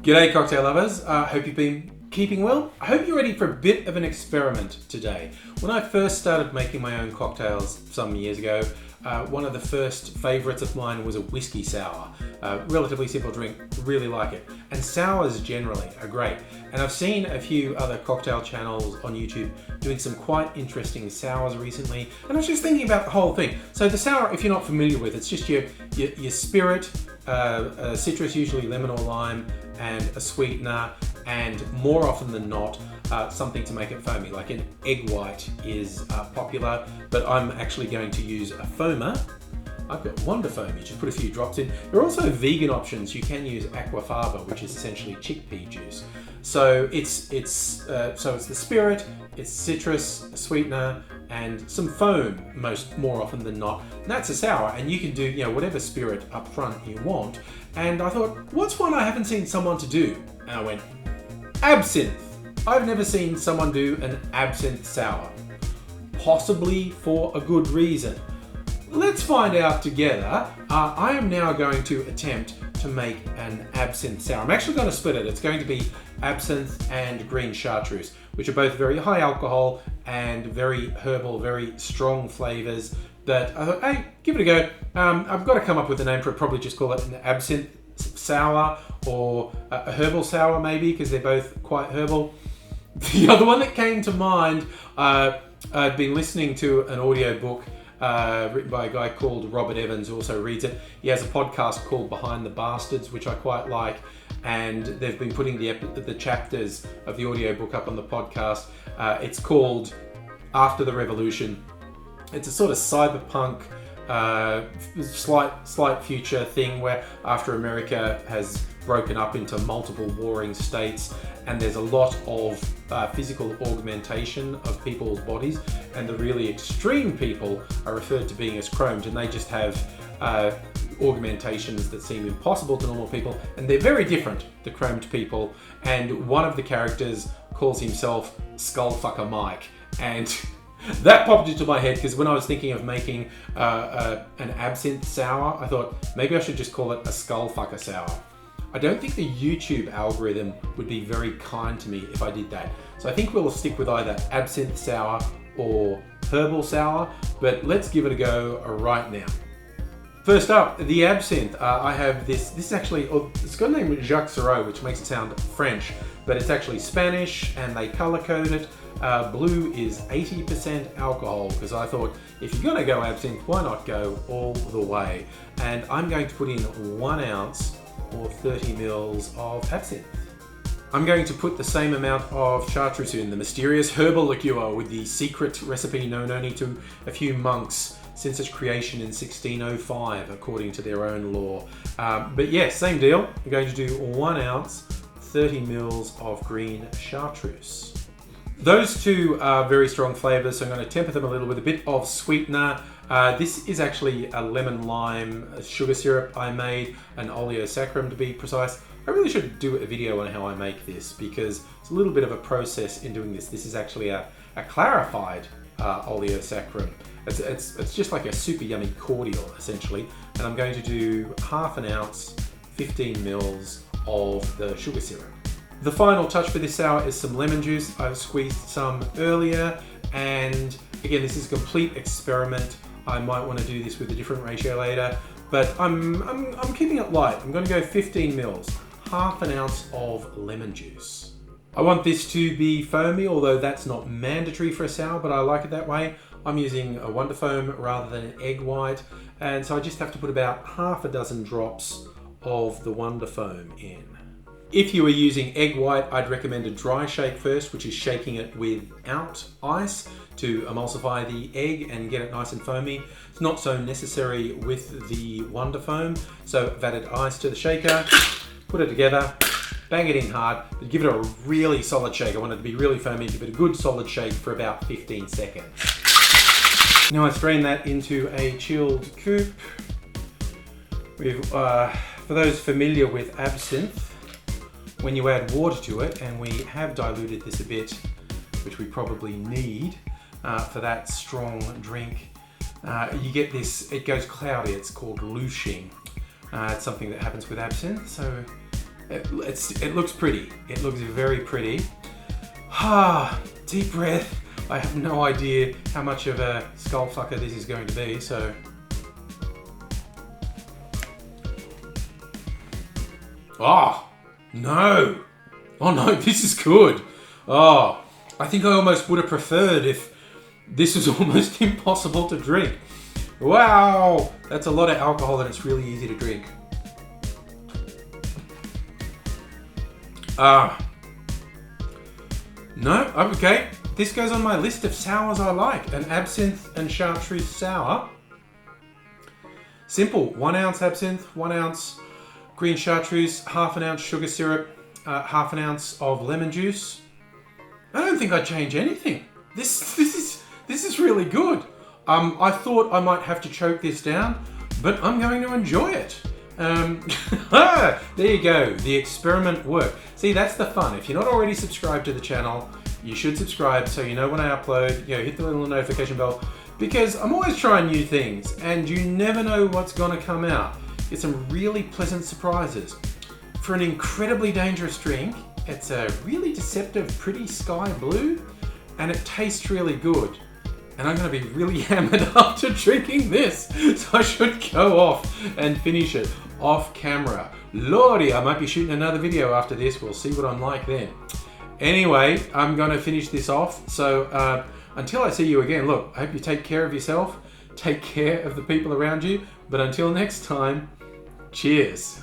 G'day cocktail lovers, hope you've been keeping well. I hope you're ready for a bit of an experiment today. When I first started making my own cocktails some years ago, one of the first favourites of mine was a whiskey sour. Relatively simple drink, really like it. And sours generally are great. And I've seen a few other cocktail channels on YouTube doing some quite interesting sours recently. And I was just thinking about the whole thing. So the sour, if you're not familiar with, it's just your spirit, citrus, usually lemon or lime, and a sweetener, and more often than not, something to make it foamy, like an egg white is popular, but I'm actually going to use a foamer. I've got Wonder Foam, you just put a few drops in. There are also vegan options. You can use aquafaba, which is essentially chickpea juice. So it's the spirit, it's citrus, a sweetener, and some foam more often than not. And that's a sour, and you can do whatever spirit up front you want. And I thought, what's one I haven't seen someone to do? And I went, absinthe. I've never seen someone do an absinthe sour. Possibly for a good reason. Let's find out together. I am now going to attempt to make an absinthe sour. I'm actually going to split it. It's going to be absinthe and green chartreuse, which are both very high alcohol and very herbal, very strong flavors. That I thought, hey, give it a go. I've got to come up with a name for it. Probably just call it an absinthe sour or a herbal sour maybe, because they're both quite herbal. The other one that came to mind, I'd been listening to an audiobook written by a guy called Robert Evans, who also reads it. He has a podcast called Behind the Bastards, which I quite like, and they've been putting the chapters of the audiobook up on the podcast. It's called After the Revolution. It's a sort of cyberpunk, slight future thing where after America has broken up into multiple warring states, and there's a lot of physical augmentation of people's bodies, and the really extreme people are referred to being as chromed, and they just have augmentations that seem impossible to normal people, and they're very different, the chromed people. And one of the characters calls himself Skullfucker Mike, and that popped into my head because when I was thinking of making an absinthe sour, I thought maybe I should just call it a Skullfucker sour. I don't think the YouTube algorithm would be very kind to me if I did that. So I think we'll stick with either absinthe sour or herbal sour, but let's give it a go right now. First up, the absinthe. I have this is actually, it's got a name of Jacques Sirot, which makes it sound French, but it's actually Spanish, and they color code it. Blue is 80% alcohol, because I thought if you're gonna go absinthe, why not go all the way? And I'm going to put in 1 ounce or 30 mils of absinthe. I'm going to put the same amount of chartreuse in, the mysterious herbal liqueur with the secret recipe known only to a few monks since its creation in 1605, according to their own law. But yeah, same deal. I'm going to do 1 ounce, 30 mils of green chartreuse. Those two are very strong flavors, so I'm going to temper them a little with a bit of sweetener. This is actually a lemon lime sugar syrup I made, an oleosaccharum to be precise. I really should do a video on how I make this, because it's a little bit of a process in doing this. This is actually a clarified oleosaccharum. It's just like a super yummy cordial essentially, and I'm going to do half an ounce, 15 mils of the sugar syrup. The final touch for this sour is some lemon juice. I've squeezed some earlier, and again, this is a complete experiment. I might want to do this with a different ratio later, but I'm keeping it light. I'm going to go 15 mils, half an ounce of lemon juice. I want this to be foamy, although that's not mandatory for a sour, but I like it that way. I'm using a Wonder Foam rather than an egg white, and so I just have to put about half a dozen drops of the Wonder Foam in. If you are using egg white, I'd recommend a dry shake first, which is shaking it without ice to emulsify the egg and get it nice and foamy. It's not so necessary with the Wonder Foam. So I've added ice to the shaker, put it together, bang it in hard, but give it a really solid shake. I want it to be really foamy, give it a good solid shake for about 15 seconds. Now I strain that into a chilled coupe. For those familiar with absinthe, when you add water to it, and we have diluted this a bit, which we probably need for that strong drink, you get this, it goes cloudy, it's called louching. It's something that happens with absinthe, so It looks pretty. It looks very pretty. Deep breath. I have no idea how much of a skull fucker this is going to be, so. Oh, no. Oh no, this is good. Oh, I think I almost would have preferred if this was almost impossible to drink. Wow, that's a lot of alcohol and it's really easy to drink. No, okay. This goes on my list of sours I like. An absinthe and chartreuse sour. Simple, 1 ounce absinthe, 1 ounce green chartreuse, half an ounce sugar syrup, half an ounce of lemon juice. I don't think I'd change anything. This is really good. I thought I might have to choke this down, but I'm going to enjoy it. There you go. The experiment worked. See, that's the fun. If you're not already subscribed to the channel, you should subscribe so you know when I upload. Hit the little notification bell, because I'm always trying new things and you never know what's going to come out. Get some really pleasant surprises. For an incredibly dangerous drink, it's a really deceptive, pretty sky blue, and it tastes really good. And I'm going to be really hammered after drinking this, so I should go off and finish it off camera. Lordy, I might be shooting another video after this. We'll see what I'm like then. Anyway, I'm going to finish this off. So until I see you again, look, I hope you take care of yourself, take care of the people around you. But until next time, cheers.